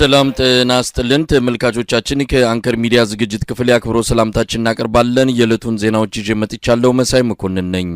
ሰላም ጤና ይስጥልን ተመልካቾቻችን ከአንከር ሚዲያ ዝግጅት ክፍል ያክብሮ ሰላምታችንን እናቀርባለን። የዕለቱን ዜናዎች ይዤ መጥቻለሁ። መሳይ መኮንን ነኝ።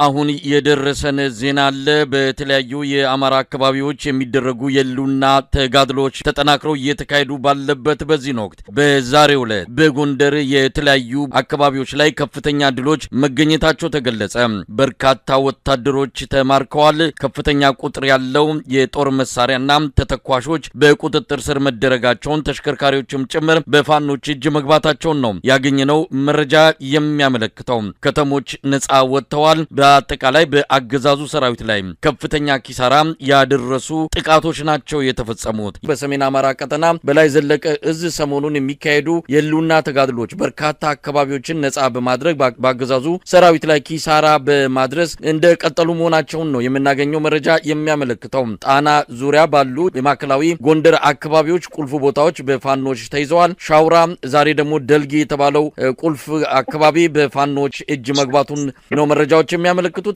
አሁን የደረሰን ዜና አለ። በተለያዩ የአማራ አካባቢዎች የሚደረጉ የሉና ተጋድሎች ተጠናክረው እየተካሄዱ ባለበት በዚህ ወቅት በዛሬው ዕለት በጎንደር የተለያዩ አካባቢዎች ላይ ከፍተኛ ድሎች መገኘታቸው ተገለጸ። በርካታ ወታደሮች ተማርከዋል። ከፍተኛ ቁጥር ያለው የጦር መሳሪያና ተተኳሾች በቁጥጥር ስር መደረጋቸውን ተሽከርካሪዎችም ጭምር በፋኖች እጅ መግባታቸውን ነው ያገኘነው መረጃ የሚያመለክተው። ከተሞች ነፃ ወጥተዋል። በአጠቃላይ በአገዛዙ ሰራዊት ላይ ከፍተኛ ኪሳራ ያደረሱ ጥቃቶች ናቸው የተፈጸሙት። በሰሜን አማራ ቀጠና በላይ ዘለቀ እዝ ሰሞኑን የሚካሄዱ የሉና ተጋድሎች በርካታ አካባቢዎችን ነፃ በማድረግ በአገዛዙ ሰራዊት ላይ ኪሳራ በማድረስ እንደቀጠሉ መሆናቸውን ነው የምናገኘው መረጃ የሚያመለክተው። ጣና ዙሪያ ባሉ የማዕከላዊ ጎንደር አካባቢዎች ቁልፍ ቦታዎች በፋኖች ተይዘዋል። ሻውራ ዛሬ ደግሞ ደልጊ የተባለው ቁልፍ አካባቢ በፋኖች እጅ መግባቱን ነው መረጃዎች የሚያመለክቱት።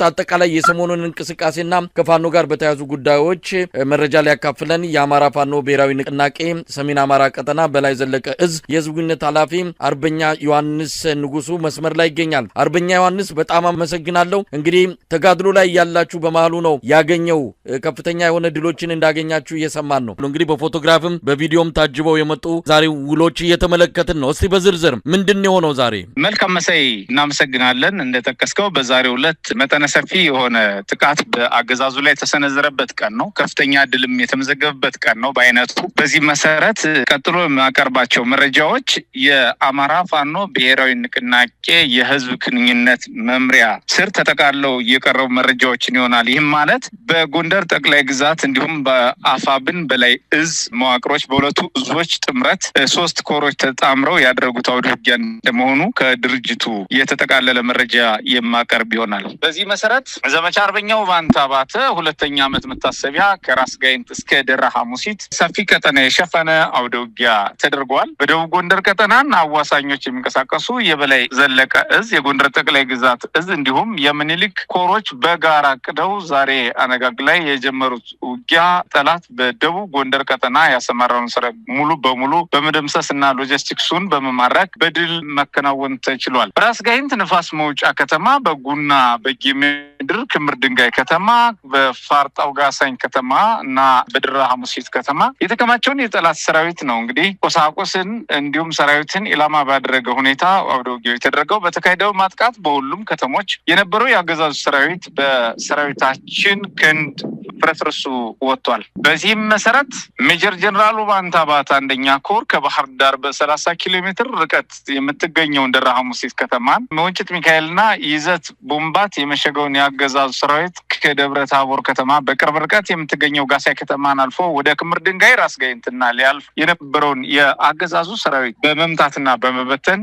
አጠቃላይ የሰሞኑን እንቅስቃሴና ከፋኖ ጋር በተያያዙ ጉዳዮች መረጃ ሊያካፍለን የአማራ ፋኖ ብሔራዊ ንቅናቄ ሰሜን አማራ ቀጠና በላይ ዘለቀ እዝ የህዝብ ግንኙነት ኃላፊ አርበኛ ዮሐንስ ንጉሱ መስመር ላይ ይገኛል። አርበኛ ዮሐንስ በጣም አመሰግናለሁ። እንግዲህ ተጋድሎ ላይ ያላችሁ በመሃሉ ነው ያገኘው ከፍተኛ የሆነ ድሎችን እንዳገኛችሁ እየሰማን ነው። እንግዲህ በፎቶግራፍም በቪዲዮም ታጅበው የመጡ ዛሬ ውሎች እየተመለከትን ነው። እስቲ በዝርዝር ምንድን የሆነው ዛሬ? መልካም መሳይ፣ እናመሰግናለን። እንደጠቀስከው በዛሬው ዕለት መጠነ ሰፊ የሆነ ጥቃት በአገዛዙ ላይ የተሰነዘረበት ቀን ነው። ከፍተኛ ድልም የተመዘገበበት ቀን ነው በአይነቱ። በዚህ መሰረት ቀጥሎ የማቀርባቸው መረጃዎች የአማራ ፋኖ ብሔራዊ ንቅናቄ የህዝብ ግንኙነት መምሪያ ስር ተጠቃለው የቀረቡ መረጃዎችን ይሆናል። ይህም ማለት በጎንደር ጠቅላይ ግዛት እንዲሁም በአፋብን በላይ እዝ መዋቅሮች በሁለቱ እዞች ጥምረት 3 ኮሮች ተጣምረው ያደረጉት አውደ ውጊያ እንደመሆኑ ከድርጅቱ የተጠቃለለ መረጃ የማቀርብ ይሆናል። በዚህ መሰረት ዘመቻ አርበኛው ባንታባተ 2ኛ ዓመት መታሰቢያ ከራስ ጋይንት እስከ ደራ ሐሙሲት ሰፊ ቀጠና የሸፈነ አውደ ውጊያ ተደርጓል። በደቡብ ጎንደር ቀጠናና አዋሳኞች የሚንቀሳቀሱ የበላይ ዘለቀ እዝ፣ የጎንደር ጠቅላይ ግዛት እዝ እንዲሁም የምኒልክ ኮሮች በጋራ ቅደው ዛሬ አነጋግ ላይ የጀመሩት ውጊያ ጠላት በደቡብ ጎንደር ቀጠና ያሰማራውን ሰራዊት ሙሉ በሙሉ በመደምሰስና ሎጂስቲክሱን በመማረክ በድል መከናወን ተችሏል። ራስ ጋይንት ንፋስ መውጫ ከተማ በጉና በጌምድር ክምር ድንጋይ ከተማ በፋርጣው ጋሳኝ ከተማ እና በድራ ሐሙሲት ከተማ የተከማቸውን የጠላት ሰራዊት ነው እንግዲህ ቁሳቁስን እንዲሁም ሰራዊትን ኢላማ ባደረገ ሁኔታ አውደ ውጊያው የተደረገው። በተካሄደው ማጥቃት በሁሉም ከተሞች የነበረው የአገዛዙ ሰራዊት በሰራዊታችን ክንድ ፍርስርሱ ወጥቷል። በዚህም መሰረት ሜጀር ጀነራል ባንታባት 1ኛ ኮር ከባህር ዳር በ30 ኪሎ ሜትር ርቀት የምትገኘው ደራ ሐሙሲት ከተማን መወንጭት ሚካኤልና ይዘት ቦምባት የመሸገውን ያገዛዙ ሰራዊት ከደብረ ታቦር ከተማ በቅርብ ርቀት የምትገኘው ጋሳይ ከተማን አልፎ ወደ ክምር ድንጋይ ራስ ጋይንትና ሊያልፍ የነበረውን የአገዛዙ ሰራዊት በመምታትና በመበተን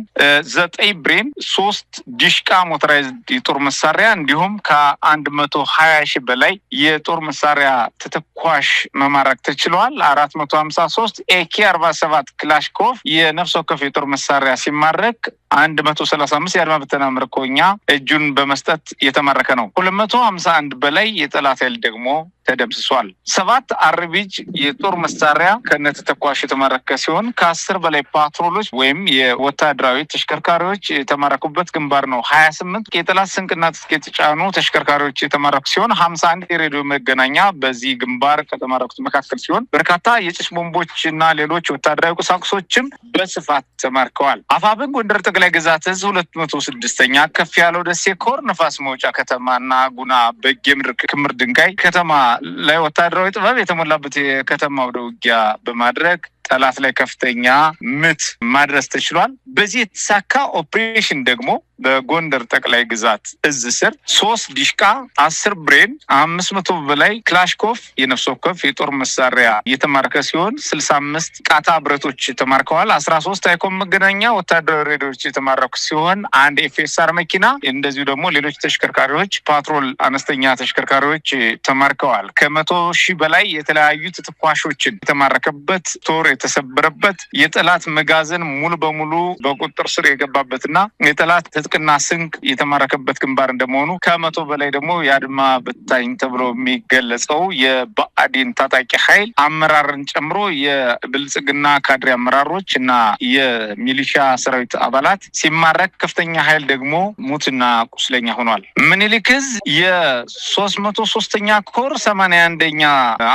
9 ብሬን 3 ዲሽቃ ሞተራይዝድ የጦር መሳሪያ እንዲሁም ከ120 ሺህ በላይ የጦር መሳሪያ ተተኳሽ መማረክ ተችሏል። 453 AK-47 ክላሽኮቭ የነፍስ ወከፍ የጦር መሳሪያ ሲማረክ 135 የአድማ ብተና ምርኮኛ እጁን በመስጠት የተማረከ ነው። 251 በላይ የጠላት ኃይል ደግሞ ተደምስሷል። 7 አርቢጅ የጦር መሳሪያ ከነተተኳሽ የተማረከ ሲሆን ከ10 በላይ ፓትሮሎች ወይም የወታደራዊ ተሽከርካሪዎች የተማረኩበት ግንባር ነው። 28 የጠላት ስንቅና ትጥቅ የተጫኑ ተሽከርካሪዎች የተማረኩ ሲሆን 51 የሬዲዮ መገናኛ በዚህ ግንባር ከተማረኩት መካከል ሲሆን በርካታ የጭስ ቦምቦችና ሌሎች ወታደራዊ ቁሳቁሶችም በስፋት ተማርከዋል። አፋብን ጎንደር ጠቅላይ ግዛት እዝ 206ኛ ከፍ ያለው ደሴ ኮር ንፋስ መውጫ ከተማና ጉና በጌምድር ክምር ድንጋይ ከተማ ላይ ወታደራዊ ጥበብ የተሞላበት የከተማ አውደ ውጊያ በማድረግ ጠላት ላይ ከፍተኛ ምት ማድረስ ተችሏል። በዚህ የተሳካ ኦፕሬሽን ደግሞ በጎንደር ጠቅላይ ግዛት እዝ ስር 3 ዲሽቃ 10 ብሬን 500 በላይ ክላሽኮቭ የነፍስ ወከፍ የጦር መሳሪያ የተማረከ ሲሆን 65 ቃታ ብረቶች ተማርከዋል። 13 አይኮም መገናኛ ወታደራዊ ሬዲዮዎች የተማረኩ ሲሆን 1 FSR መኪና እንደዚሁ ደግሞ ሌሎች ተሽከርካሪዎች ፓትሮል አነስተኛ ተሽከርካሪዎች ተማርከዋል። ከ100 ሺህ በላይ የተለያዩ ተተኳሾችን የተማረከበት ጦር የተሰበረበት የጠላት መጋዘን ሙሉ በሙሉ በቁጥጥር ስር የገባበትና የጠላት ትጥቅና ስንቅ የተማረከበት ግንባር እንደመሆኑ ከ100 በላይ ደግሞ የአድማ በታኝ ተብሎ የሚገለጸው የብአዴን ታጣቂ ኃይል አመራርን ጨምሮ የብልጽግና ካድሬ አመራሮች እና የሚሊሻ ሰራዊት አባላት ሲማረክ ከፍተኛ ኃይል ደግሞ ሙትና ቁስለኛ ሆኗል። ምኒልክ ዕዝ የ303ኛ ኮር 81ኛ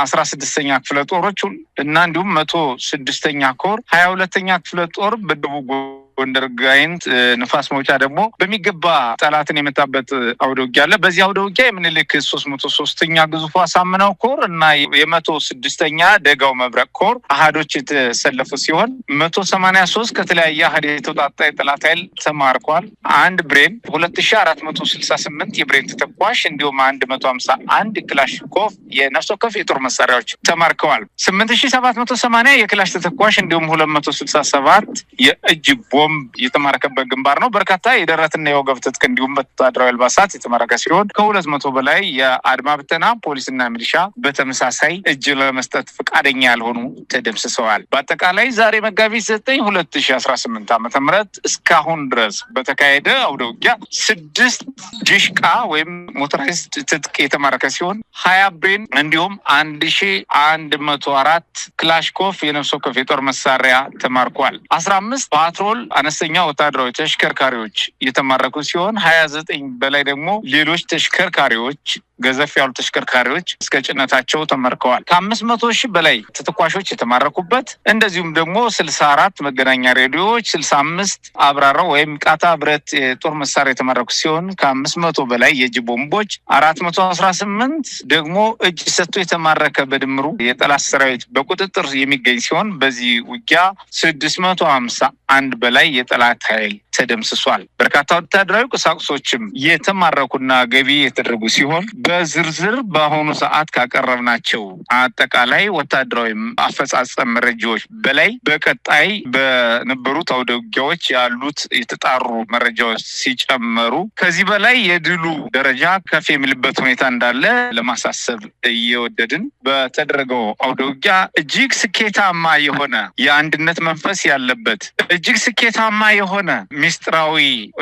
16ኛ ክፍለ ጦሮች እና እንዲሁም 106ኛ ኮር 22ኛ ክፍለ ጦር በደቡብ ጎንደር ጋይንት ንፋስ መውጫ ደግሞ በሚገባ ጠላትን የመታበት አውደ ውጊያ አለ። በዚህ አውደ ውጊያ የምኒልክ 303ኛ ግዙፉ አሳምነው ኮር እና የ106ኛ ደጋው መብረቅ ኮር አሃዶች የተሰለፉ ሲሆን 183 ከተለያየ አሃድ የተውጣጣ የጠላት ኃይል ተማርኳል። አንድ ብሬን 2468 የብሬን ተተኳሽ እንዲሁም 151 ክላሽንኮቭ የነፍስ ወከፍ የጦር መሳሪያዎች ተማርከዋል። 8780 የክላሽ ተተኳሽ እንዲሁም 267 የእጅ ቦምብ የተማረከበት ግንባር ነው። በርካታ የደረትና የወገብ ትጥቅ እንዲሁም ወታደራዊ አልባሳት የተማረከ ሲሆን ከ200 በላይ የአድማ ብተና ፖሊስና ሚሊሻ በተመሳሳይ እጅ ለመስጠት ፈቃደኛ ያልሆኑ ተደምስሰዋል። በአጠቃላይ ዛሬ መጋቢት 9 2018 ዓ.ም እስካሁን ድረስ በተካሄደ አውደ ውጊያ 6 ዲሽቃ ወይም ሞተራይዝድ ትጥቅ የተማረከ ሲሆን 20 ብሬን እንዲሁም 1104 ክላሽኮፍ የነፍስ ወከፍ የጦር መሳሪያ ተማርኳል። 15 ፓትሮል አነስተኛ ወታደራዊ ተሽከርካሪዎች የተማረኩ ሲሆን 29 በላይ ደግሞ ሌሎች ተሽከርካሪዎች ገዘፍ ያሉ ተሽከርካሪዎች እስከ ጭነታቸው ተመርከዋል። ከ500,000 በላይ ተተኳሾች የተማረኩበት እንደዚሁም ደግሞ 64 መገናኛ ሬዲዮዎች 65 አብራራው ወይም ቃታ ብረት የጦር መሳሪያ የተማረኩ ሲሆን ከ500 በላይ የእጅ ቦምቦች 418 ደግሞ እጅ ሰጥቶ የተማረከ በድምሩ የጠላት ሰራዊት በቁጥጥር የሚገኝ ሲሆን በዚህ ውጊያ 651 በላይ የጠላት ኃይል ተደምስሷል። በርካታ ወታደራዊ ቁሳቁሶችም የተማረኩና ገቢ የተደረጉ ሲሆን በዝርዝር በአሁኑ ሰዓት ካቀረብናቸው አጠቃላይ ወታደራዊ አፈጻጸም መረጃዎች በላይ በቀጣይ በነበሩት አውደ ውጊያዎች ያሉት የተጣሩ መረጃዎች ሲጨመሩ ከዚህ በላይ የድሉ ደረጃ ከፍ የሚልበት ሁኔታ እንዳለ ለማሳሰብ እየወደድን በተደረገው አውደ ውጊያ እጅግ ስኬታማ የሆነ የአንድነት መንፈስ ያለበት እጅግ ስኬታማ የሆነ ሚስጥራዊ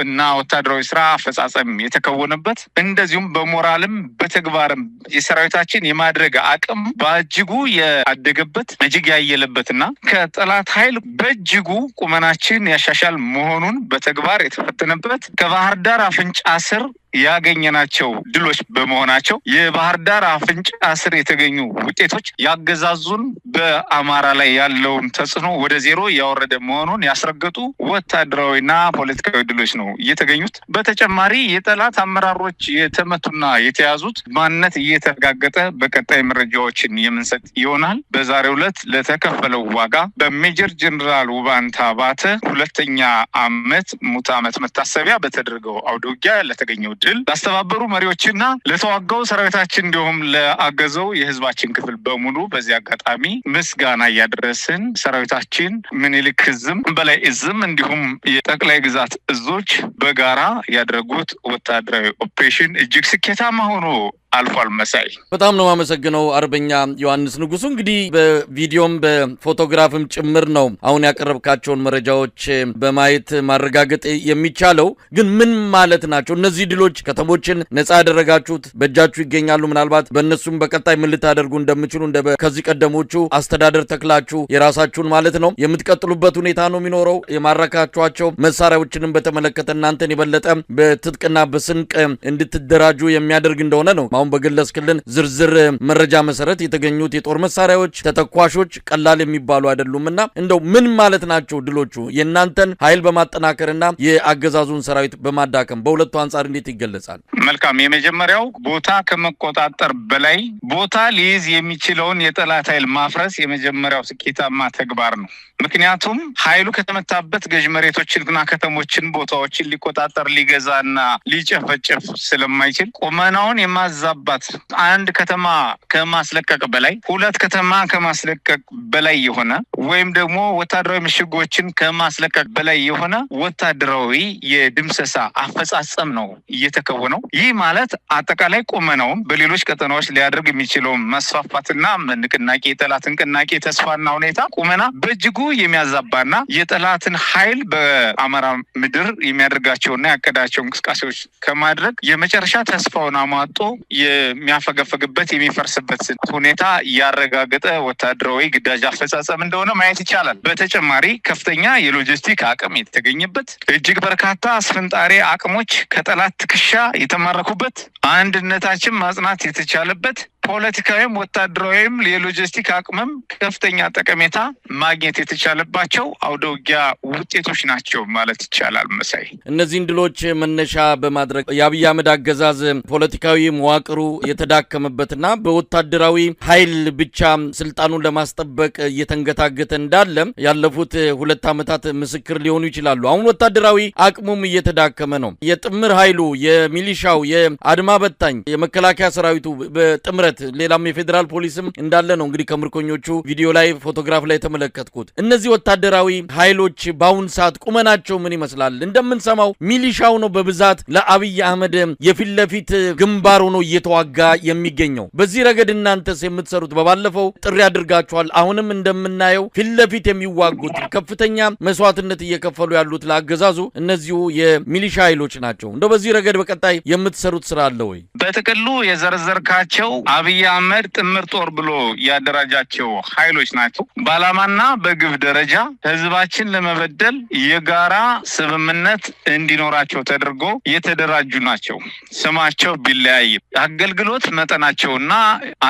እና ወታደራዊ ስራ አፈጻጸም የተከወነበት እንደዚሁም በሞራልም በተግባርም የሰራዊታችን የማድረግ አቅም በእጅጉ ያደገበት እጅግ ያየለበትና ከጠላት ኃይል በእጅጉ ቁመናችን ያሻሻል መሆኑን በተግባር የተፈተነበት ከባህር ዳር አፍንጫ ስር ያገኘናቸው ድሎች በመሆናቸው የባህር ዳር አፍንጫ ስር የተገኙ ውጤቶች ያገዛዙን በአማራ ላይ ያለውን ተጽዕኖ ወደ ዜሮ ያወረደ መሆኑን ያስረገጡ ወታደራዊና ፖለቲካዊ ድሎች ነው እየተገኙት። በተጨማሪ የጠላት አመራሮች የተመቱና የተያዙት ማንነት እየተረጋገጠ በቀጣይ መረጃዎችን የምንሰጥ ይሆናል። በዛሬው ዕለት ለተከፈለው ዋጋ በሜጀር ጀነራል ውባንታ ባተ 2ኛ ዓመት ሙት ዓመት መታሰቢያ በተደረገው አውደ ውጊያ ለተገኘው ድል ላስተባበሩ መሪዎችና ለተዋጋው ሰራዊታችን እንዲሁም ለአገዘው የህዝባችን ክፍል በሙሉ በዚህ አጋጣሚ ምስጋና እያደረስን ሰራዊታችን ምኒልክ ዕዝም በላይ ዕዝም እንዲሁም የጠቅላይ ግዛት እዞች በጋራ ያደረጉት ወታደራዊ ኦፕሬሽን እጅግ ስኬታማ ሆኖ አልፏል። መሳይ በጣም ነው የማመሰግነው አርበኛ ዮሐንስ ንጉሱ። እንግዲህ በቪዲዮም በፎቶግራፍም ጭምር ነው አሁን ያቀረብካቸውን መረጃዎች በማየት ማረጋገጥ የሚቻለው። ግን ምን ማለት ናቸው እነዚህ ድሎች? ከተሞችን ነጻ ያደረጋችሁት በእጃችሁ ይገኛሉ። ምናልባት በእነሱም በቀጣይ ምን ልታደርጉ እንደምችሉ እንደ ከዚህ ቀደሞቹ አስተዳደር ተክላችሁ የራሳችሁን ማለት ነው የምትቀጥሉበት ሁኔታ ነው የሚኖረው። የማረካችኋቸው መሳሪያዎችንም በተመለከተ እናንተን የበለጠ በትጥቅና በስንቅ እንድትደራጁ የሚያደርግ እንደሆነ ነው አሁን በግለጽክልን ዝርዝር መረጃ መሰረት የተገኙት የጦር መሳሪያዎች ተተኳሾች ቀላል የሚባሉ አይደሉምና እንደው ምን ማለት ናቸው ድሎቹ? የእናንተን ኃይል በማጠናከርና የአገዛዙን ሰራዊት በማዳከም በሁለቱ አንጻር እንዴት ይገለጻል? መልካም። የመጀመሪያው ቦታ ከመቆጣጠር በላይ ቦታ ሊይዝ የሚችለውን የጠላት ኃይል ማፍረስ የመጀመሪያው ስኬታማ ተግባር ነው። ምክንያቱም ኃይሉ ከተመታበት ገዥ መሬቶችንና ከተሞችን ቦታዎችን ሊቆጣጠር ሊገዛና ሊጨፈጨፍ ስለማይችል ቁመናውን የማዛ የማዛባት አንድ ከተማ ከማስለቀቅ በላይ ሁለት ከተማ ከማስለቀቅ በላይ የሆነ ወይም ደግሞ ወታደራዊ ምሽጎችን ከማስለቀቅ በላይ የሆነ ወታደራዊ የድምሰሳ አፈጻጸም ነው እየተከወነው። ይህ ማለት አጠቃላይ ቁመናውም በሌሎች ቀጠናዎች ሊያደርግ የሚችለው መስፋፋትና ንቅናቄ የጠላት ንቅናቄ ተስፋና ሁኔታ ቁመና በእጅጉ የሚያዛባና የጠላትን ኃይል በአማራ ምድር የሚያደርጋቸውና ያቀዳቸው እንቅስቃሴዎች ከማድረግ የመጨረሻ ተስፋውን አሟጦ የሚያፈገፈግበት የሚፈርስበት ሁኔታ ያረጋገጠ ወታደራዊ ግዳጅ አፈጻጸም እንደሆነ ማየት ይቻላል። በተጨማሪ ከፍተኛ የሎጂስቲክ አቅም የተገኘበት እጅግ በርካታ አስፈንጣሪ አቅሞች ከጠላት ትከሻ የተማረኩበት አንድነታችን ማጽናት የተቻለበት ፖለቲካዊም ወታደራዊም የሎጂስቲክ አቅምም ከፍተኛ ጠቀሜታ ማግኘት የተቻለባቸው አውደ ውጊያ ውጤቶች ናቸው ማለት ይቻላል። መሳይ እነዚህን ድሎች መነሻ በማድረግ የአብይ አህመድ አገዛዝ ፖለቲካዊ መዋቅሩ የተዳከመበትና በወታደራዊ ኃይል ብቻ ስልጣኑን ለማስጠበቅ እየተንገታገተ እንዳለ ያለፉት 2 ዓመታት ምስክር ሊሆኑ ይችላሉ። አሁን ወታደራዊ አቅሙም እየተዳከመ ነው። የጥምር ኃይሉ፣ የሚሊሻው፣ የአድማ በታኝ፣ የመከላከያ ሰራዊቱ በጥምረት ሌላም የፌደራል ፖሊስም እንዳለ ነው እንግዲህ ከምርኮኞቹ ቪዲዮ ላይ ፎቶግራፍ ላይ ተመለከትኩት። እነዚህ ወታደራዊ ኃይሎች በአሁን ሰዓት ቁመናቸው ምን ይመስላል? እንደምንሰማው ሚሊሻው ነው በብዛት ለአብይ አህመድ የፊት ለፊት ግንባር ሆኖ እየተዋጋ የሚገኘው። በዚህ ረገድ እናንተስ የምትሰሩት በባለፈው ጥሪ አድርጋችኋል። አሁንም እንደምናየው ፊት ለፊት የሚዋጉት ከፍተኛ መስዋዕትነት እየከፈሉ ያሉት ለአገዛዙ እነዚሁ የሚሊሻ ኃይሎች ናቸው። እንደው በዚህ ረገድ በቀጣይ የምትሰሩት ስራ አለ ወይ? በጥቅሉ የዘረዘርካቸው አብይ አህመድ ጥምር ጦር ብሎ ያደራጃቸው ኃይሎች ናቸው። በዓላማና በግብ ደረጃ ህዝባችን ለመበደል የጋራ ስምምነት እንዲኖራቸው ተደርጎ የተደራጁ ናቸው። ስማቸው ቢለያይ አገልግሎት መጠናቸውና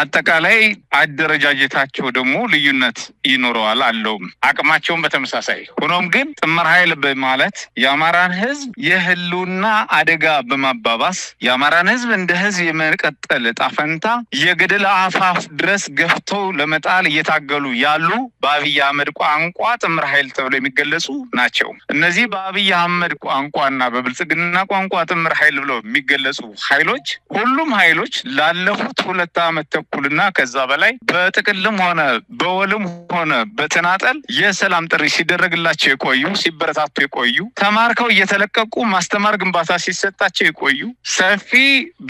አጠቃላይ አደረጃጀታቸው ደግሞ ልዩነት ይኖረዋል አለውም። አቅማቸውን በተመሳሳይ ሆኖም ግን ጥምር ኃይል በማለት የአማራን ህዝብ የህልውና አደጋ በማባባስ የአማራን ህዝብ እንደ ህዝብ የመቀጠል ዕጣ ፈንታ የገደል አፋፍ ድረስ ገፍተው ለመጣል እየታገሉ ያሉ በአብይ አህመድ ቋንቋ ጥምር ኃይል ተብለው የሚገለጹ ናቸው። እነዚህ በአብይ አህመድ ቋንቋና በብልጽግና ቋንቋ ጥምር ኃይል ብለው የሚገለጹ ኃይሎች ሁሉም ኃይሎች ላለፉት 2 ዓመት ተኩልና ከዛ በላይ በጥቅልም ሆነ በወልም ሆነ በተናጠል የሰላም ጥሪ ሲደረግላቸው የቆዩ ሲበረታቱ የቆዩ ተማርከው እየተለቀቁ ማስተማር ግንባታ ሲሰጣቸው የቆዩ ሰፊ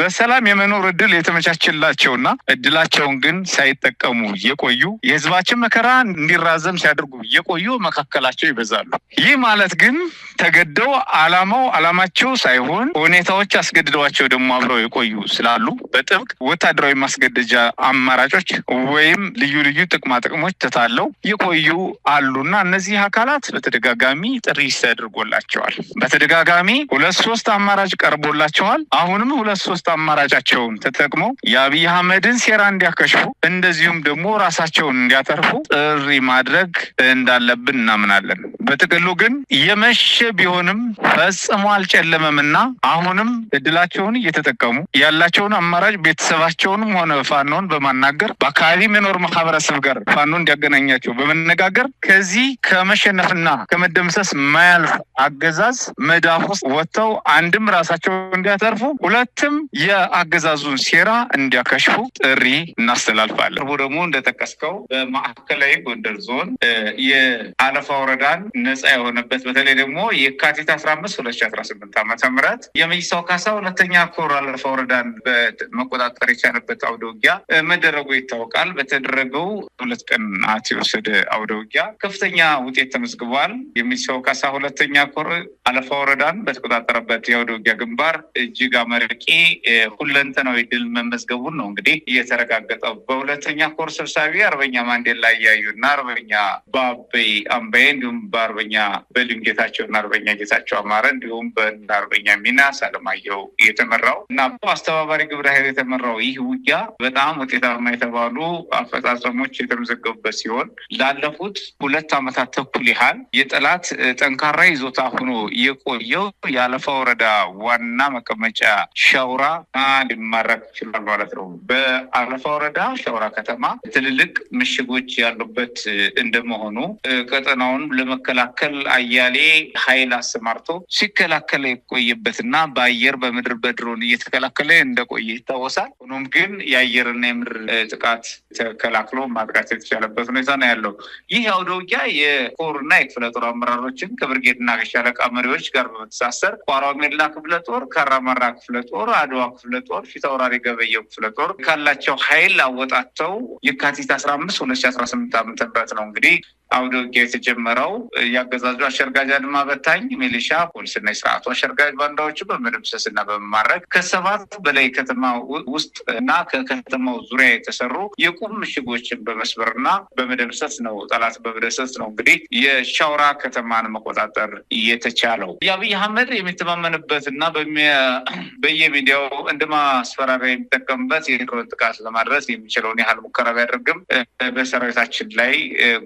በሰላም የመኖር እድል የተመቻቸላቸውና እድላቸውን ግን ሳይጠቀሙ የቆዩ የህዝባችን መከራ እንዲራዘም ሲያደርጉ የቆዩ መካከላቸው ይበዛሉ። ይህ ማለት ግን ተገደው ዓላማቸው ሳይሆን ሁኔታዎች አስገድደዋቸው ደግሞ አብረው የቆዩ ስላሉ በጥብቅ ወታደራዊ ማስገደጃ አማራጮች ወይም ልዩ ልዩ ጥቅማ ጥቅሞች ተታለው የቆዩ አሉና እነዚህ አካላት በተደጋጋሚ ጥሪ ተደርጎላቸዋል። በተደጋጋሚ 2-3 አማራጭ ቀርቦላቸዋል። አሁንም 2-3 አማራጫቸውን ተጠቅመው የአብይ አህመድን ሴራ እንዲያከሽፉ እንደዚሁም ደግሞ ራሳቸውን እንዲያተርፉ ጥሪ ማድረግ እንዳለብን እናምናለን። በጥቅሉ ግን የመሸ ቢሆንም ፈጽሞ አልጨለመምና አሁንም እድላቸውን እየተጠቀሙ ያላቸውን አማራጭ ቤተሰባቸውንም ሆነ ፋኖን በማናገር በአካባቢ መኖር ማህበረሰብ ጋር ፋኖ እንዲያገናኛቸው በመነጋገር ከዚህ ከመሸነፍና ከመደምሰስ ማያልፍ አገዛዝ መዳፍ ውስጥ ወጥተው አንድም ራሳቸውን እንዲያተርፉ ሁለትም የአገዛዙን ሴራ እንዲያከሽፉ ጥሪ እናስተላልፋለን። ደግሞ እንደጠቀስከው በማዕከላዊ ጎንደር ዞን የአለፋ ወረዳን ነጻ የሆነበት በተለይ ደግሞ የካቲት 15 2018 ዓ.ም የመይሳው ካሳ 2ኛ ኮር አለፋ ወረዳን በመቆጣጠር የቻለበት አውደ ውጊያ መደረጉ ይታወቃል። በተደረገው 2 ቀናት የወሰደ አውደ ውጊያ ከፍተኛ ውጤት ተመዝግቧል። የመይሳው ካሳ 2ኛ ኮር አለፋ ወረዳን በተቆጣጠረበት የአውደ ውጊያ ግንባር እጅግ አመርቂ ሁለንተናዊ ድል መመዝገቡን ነው እንግዲህ የተረጋገጠው። በ2ኛ ኮር ሰብሳቢ አርበኛ ማንዴላ ያዩና አርበኛ ባበይ አምባዬ እንዲሁም በአርበኛ በልም ጌታቸውና አርበኛ ጌታቸው አማረ እንዲሁም በአርበኛ ሚናስ አለማየሁ የተመራው እና በአስተባባሪ ግብረ ኃይል የተመራው ይህ ውጊያ በጣም ውጤታማ የተባሉ አፈጻጸሞች የተመዘገቡበት ሲሆን ላለፉት 2 ዓመታት ተኩል ያህል የጠላት ጠንካራ ይዞታ ሆኖ የቆየው የአለፋ ወረዳ ዋና መቀመጫ ሻውራ ሊማረክ ይችላል ማለት ነው። በአለፋ ወረዳ ሻውራ ከተማ ትልልቅ ምሽጎች ያሉበት እንደመሆኑ ቀጠናውን ለመከላከል ለመከላከል አያሌ ኃይል አሰማርቶ ሲከላከል የቆየበትና በአየር በምድር በድሮን እየተከላከለ እንደቆየ ይታወሳል። ሆኖም ግን የአየርና የምድር ጥቃት ተከላክሎ ማጥቃት የተቻለበት ሁኔታ ነው ያለው። ይህ አውደ ውጊያ የኮርና የክፍለ ጦር አመራሮችን ከብርጌድና ከሻለቃ መሪዎች ጋር በመተሳሰር ቋራሜላ ክፍለ ጦር፣ ካራማራ ክፍለ ጦር፣ አድዋ ክፍለ ጦር፣ ፊታውራሪ ገበየው ክፍለ ጦር ካላቸው ኃይል አወጣተው የካቲት 15 2018 ዓ.ም ነው እንግዲህ አውደ ውጊያ የተጀመረው። ያገዛዙ አሸርጋጅ አድማ በታኝ ሚሊሻ ፖሊስና የስርዓቱ አሸርጋጅ ባንዳዎችን በመደምሰስና በመማረክ ከ7 በላይ ከተማ ውስጥ እና ከከተማው ዙሪያ የተሰሩ የቁም ምሽጎችን በመስበርና በመደምሰስ ነው ጠላት በመደምሰስ ነው እንግዲህ የሻውራ ከተማን መቆጣጠር የተቻለው። የአብይ አህመድ የሚተማመንበትና በየሚዲያው እንደ ማስፈራሪያ የሚጠቀምበት የድሮን ጥቃት ለማድረስ የሚችለውን ያህል ሙከራ ቢያደርግም በሰራዊታችን ላይ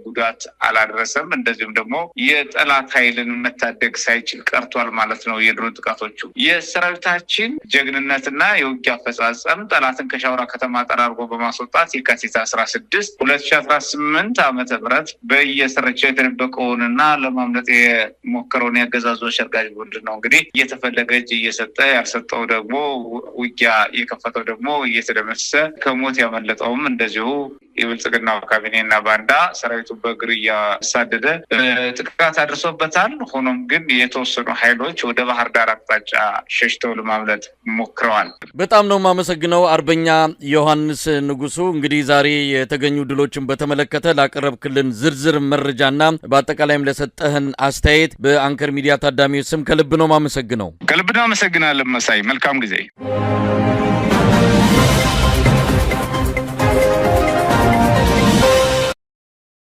ጉዳት አላደረሰም። እንደዚሁም ደግሞ የጠላት ኃይልን መታደግ ሳይችል ቀርቷል ማለት ነው። የድሮን ጥቃቶቹ የሰራዊታችን ጀግንነትና የውጊያ አፈጻጸም ጠላትን ከሻውራ ከተማ ጠራርጎ በማስወጣት የካቲት 16 2018 ዓመተ ምህረት በየስራቸው የተደበቀውንና ለማምለጥ የሞከረውን ያገዛዙ አሸርጋጅ ቡድን ነው እንግዲህ እየተፈለገ እጅ እየሰጠ ያልሰጠው ደግሞ ውጊያ የከፈተው ደግሞ እየተደመሰሰ ከሞት ያመለጠውም እንደዚሁ የብልጽግናው ካቢኔና ባንዳ ሰራዊቱ በእግር እያሳደደ ጥቃት አድርሶበታል። ሆኖም ግን የተወሰኑ ኃይሎች ወደ ባህር ዳር አቅጣጫ ሸሽተው ለማምለጥ ሞክረዋል። በጣም ነው የማመሰግነው አርበኛ ዮሐንስ ንጉሱ። እንግዲህ ዛሬ የተገኙ ድሎችን በተመለከተ ላቀረብክልን ዝርዝር መረጃና በአጠቃላይም ለሰጠህን አስተያየት በአንከር ሚዲያ ታዳሚዎች ስም ከልብ ነው የማመሰግነው። ከልብ ነው አመሰግናለሁ መሳይ። መልካም ጊዜ።